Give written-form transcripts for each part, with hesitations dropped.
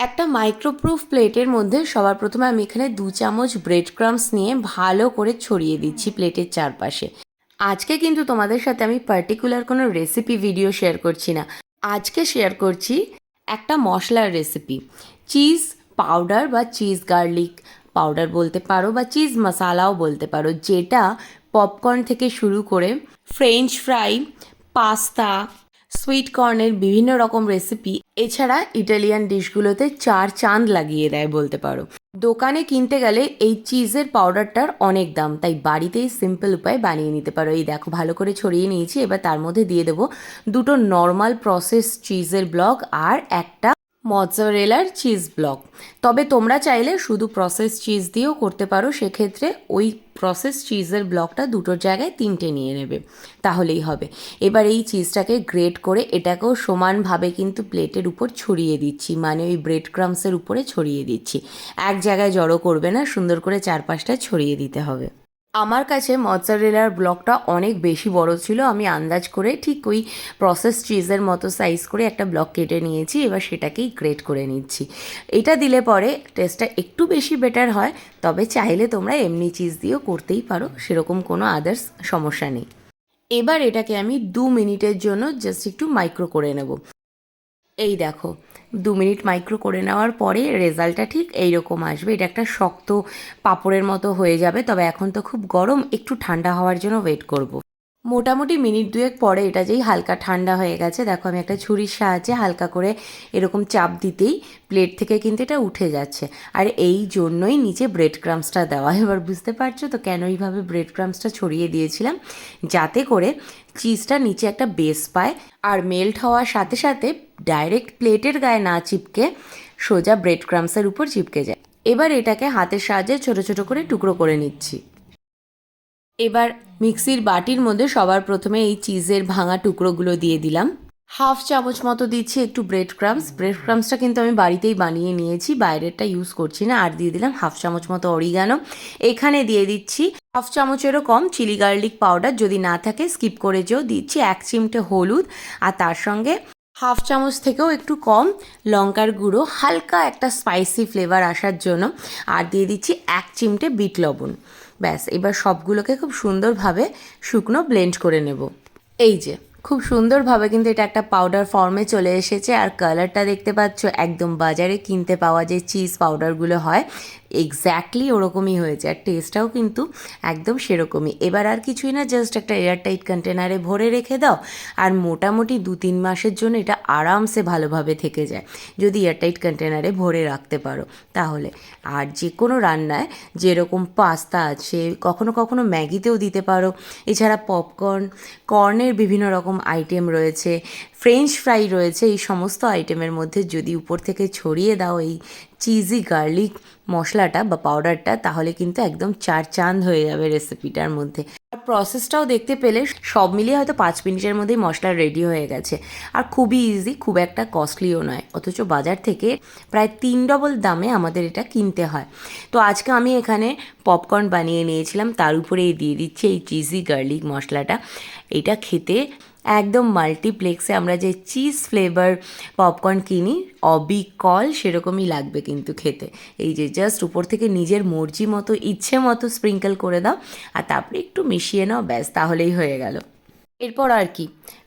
একটা মাইক্রোপ্রুফ প্লেটের মধ্যে সবার প্রথমে আমি এখানে 2 চামচ ব্রেড ক্রাম্বস নিয়ে ভালো করে ছড়িয়ে দিচ্ছি প্লেটের চারপাশে। আজকে কিন্তু তোমাদের সাথে আমি পার্টিকুলার কোনো রেসিপি ভিডিও শেয়ার করছি না। আজকে শেয়ার করছি একটা মশলার রেসিপি। চিজ পাউডার বা চিজ গার্লিক পাউডার বলতে পারো বা চিজ মশালাও বলতে পারো, যেটা পপকর্ন থেকে শুরু করে ফ্রেঞ্চ ফ্রাই, পাস্তা, সুইট কর্নের বিভিন্ন রকম রেসিপি, এছাড়া ইটালিয়ান ডিশগুলোতে চার চাঁদ লাগিয়ে দেয় বলতে পারো। দোকানে কিনতে গেলে এই চিজের পাউডারটার অনেক দাম, তাই বাড়িতেই সিম্পল উপায় বানিয়ে নিতে পারো। এই দেখো ভালো করে ছড়িয়ে নিয়েছি। এবার তার মধ্যে দিয়ে দেবো দুটো নর্মাল প্রসেস চিজের ব্লক আর একটা মৎজারেলার চিজ ব্লক। তবে তোমরা চাইলে শুধু প্রসেস চিজ দিয়েও করতে পারো, সেক্ষেত্রে ওই প্রসেস চিজের ব্লকটা দুটোর জায়গায় 3টে নিয়ে নেবে, তাহলেই হবে। এবার এই চিজটাকে গ্রেট করে এটাকেও সমানভাবে কিন্তু প্লেটের উপর ছড়িয়ে দিচ্ছি, মানে ওই ব্রেড ক্রাম্বসের উপরে ছড়িয়ে দিচ্ছি। এক জায়গায় জড়ো করবে না, সুন্দর করে চারপাশটা ছড়িয়ে দিতে হবে। আমার কাছে মৎজারেলার ব্লকটা অনেক বেশি বড় ছিল, আমি আন্দাজ করে ঠিক ওই প্রসেস চিজের মতো সাইজ করে একটা ব্লক কেটে নিয়েছি। এবার সেটাকেই গ্রেট করে নিচ্ছি। এটা দিলে পরে টেস্টটা একটু বেশি বেটার হয়, তবে চাইলে তোমরা এমনি চিজ দিয়েও করতেই পারো, সেরকম কোনো আদার্স সমস্যা নেই। এবার এটাকে আমি 2 মিনিটের জন্য জাস্ট একটু মাইক্রো করে নেব। এই দেখো 2 মিনিট মাইক্রো করে নেওয়ার পরে রেজাল্টটা ঠিক এইরকম আসবে। এটা একটা শক্ত পাঁপড়ের মতো হয়ে যাবে, তবে এখন তো খুব গরম, একটু ঠান্ডা হওয়ার জন্য ওয়েট করব। মোটামুটি মিনিট দুয়েক পরে এটা যেই হালকা ঠান্ডা হয়ে গেছে, দেখো আমি একটা ছুরির সাহায্যে হালকা করে এরকম চাপ দিতেই প্লেট থেকে কিন্তু এটা উঠে যাচ্ছে। আর এই জন্যই নিচে ব্রেড ক্রাম্বসটা দেওয়া। এবার বুঝতে পারছো তো কেন এইভাবে ব্রেড ক্রাম্বসটা ছড়িয়ে দিয়েছিলাম, যাতে করে চিজটা নিচে একটা বেস পায় আর মেল্ট হওয়ার সাথে সাথে ডাইরেক্ট প্লেটের গায়ে না চিপকে সোজা ব্রেড ক্রাম্বসের উপর চিপকে যায়। এবার এটাকে হাতের সাহায্যে ছোট ছোট করে টুকরো করে নিচ্ছি। এবার মিক্সির বাটির মধ্যে সবার প্রথমে এই চিজের ভাঙা টুকরোগুলো দিয়ে দিলাম। 1/2 চামচ মতো দিচ্ছি একটু ব্রেড ক্রাম্বস। ব্রেড ক্রাম্বসটা কিন্তু আমি বাড়িতেই বানিয়ে নিয়েছি, বাইরেরটা ইউজ করছি না। আর দিয়ে দিলাম 1/2 চামচ মতো অরিগানো। এখানে দিয়ে দিচ্ছি 1/2 চামচেরও কম চিলি গার্লিক পাউডার, যদি না থাকে স্কিপ করে যেও। দিচ্ছি 1 চিমটে হলুদ, আর তার সঙ্গে 1/2 চামচ থেকেও একটু কম লঙ্কার গুঁড়ো, হালকা একটা স্পাইসি ফ্লেভার আসার জন্য। আর দিয়ে দিচ্ছি 1 চিমটে বিট লবণ। ব্যাস, এবার সবগুলোকে খুব সুন্দরভাবে শুকনো ব্লেন্ড করে নেব। এই যে খুব সুন্দরভাবে কিন্তু এটা একটা পাউডার ফর্মে চলে এসেছে। আর কালারটা দেখতে পাচ্ছ, একদম বাজারে কিনতে পাওয়া যে চিজ পাউডারগুলো হয় এক্স্যাক্টলি ওরকমই হয়েছে। আর টেস্টটাও কিন্তু একদম সেরকমই। এবার আর কিছুই না, জাস্ট একটা এয়ারটাইট কন্টেনারে ভরে রেখে দাও, আর মোটামুটি 2-3 মাসের জন্য এটা আরামসে ভালোভাবে থেকে যায়, যদি এয়ারটাইট কন্টেনারে ভরে রাখতে পারো তাহলে। আর যে কোনো রান্নায়, যেরকম পাস্তা আছে, কখনো কখনো ম্যাগিতেও দিতে পারো। এছাড়া পপকর্ন, কর্নের বিভিন্ন রকম আইটেম রয়েছে, ফ্রেঞ্চ ফ্রাই রয়েছে, এই সমস্ত আইটেমের মধ্যে যদি উপর থেকে ছড়িয়ে দাও এই চিজি গার্লিক মশলাটা বা পাউডারটা, তাহলে কিন্তু একদম চার চাঁদ হয়ে যাবে রেসিপিটার মধ্যে। আর প্রসেসটাও দেখতে পেলে সব মিলিয়ে হয়তো 5 মিনিটের মধ্যেই মশলা রেডি হয়ে গেছে। আর খুবই ইজি, খুব একটা কস্টলিও নয়, অথচ বাজার থেকে প্রায় 3 ডবল দামে আমাদের এটা কিনতে হয়। তো আজকে আমি এখানে পপকর্ন বানিয়ে নিয়েছিলাম, তার উপরে দিয়ে দিচ্ছি এই চিজি গার্লিক মশলাটা। এটা খেতে একদম মাল্টিপ্লেক্সে আমরা যে চিজ ফ্লেভার পপকর্ন কিনি অবিকল সেরকমই লাগবে কিন্তু খেতে। এই যে জাস্ট উপর থেকে নিজের মর্জি মতো ইচ্ছে মতো স্প্রিঙ্কেল করে দাও, আর তারপরে একটু মিশিয়ে নাও, ব্যাস তাহলেই হয়ে গেল। এরপর আর কি,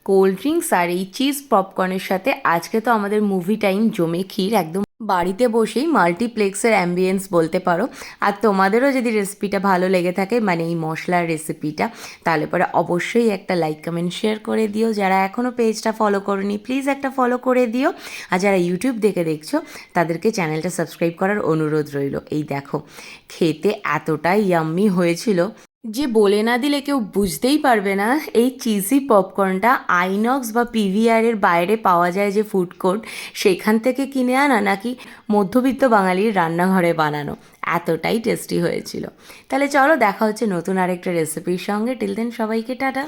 কোল্ড ড্রিঙ্কস আর এই চিজ পপকর্নের সাথে আজকে তো আমাদের মুভি টাইম জমে ক্ষীর, একদম বাড়িতে বসেই মাল্টিপ্লেক্সের অ্যাম্বিয়েন্স বলতে পারো। আর তোমাদেরও যদি রেসিপিটা ভালো লেগে থাকে, মানে এই মশলার রেসিপিটা, তাহলে পরে অবশ্যই একটা লাইক কমেন্ট শেয়ার করে দিও। যারা এখনও পেজটা ফলো করোনি প্লিজ একটা ফলো করে দিও। আর যারা ইউটিউব দেখে দেখছো তাদেরকে চ্যানেলটা সাবস্ক্রাইব করার অনুরোধ রইল। এই দেখো খেতে এতটাই ইয়াম্মি হয়েছিল যে বলে না দিলে কেউ বুঝতেই পারবে না। এই চিজি পপকর্নটা আইনক্স বা পিভিআরের বাইরে পাওয়া যায় যে ফুড কোর্ট, সেখান থেকে কিনে আনা নাকি মধ্যবিত্ত বাঙালির রান্নাঘরে বানানো, এতটাই টেস্টি হয়েছিল। তাহলে চলো দেখা হচ্ছে নতুন আরেকটা রেসিপির সঙ্গে। টিল দেন সবাইকে টাটা।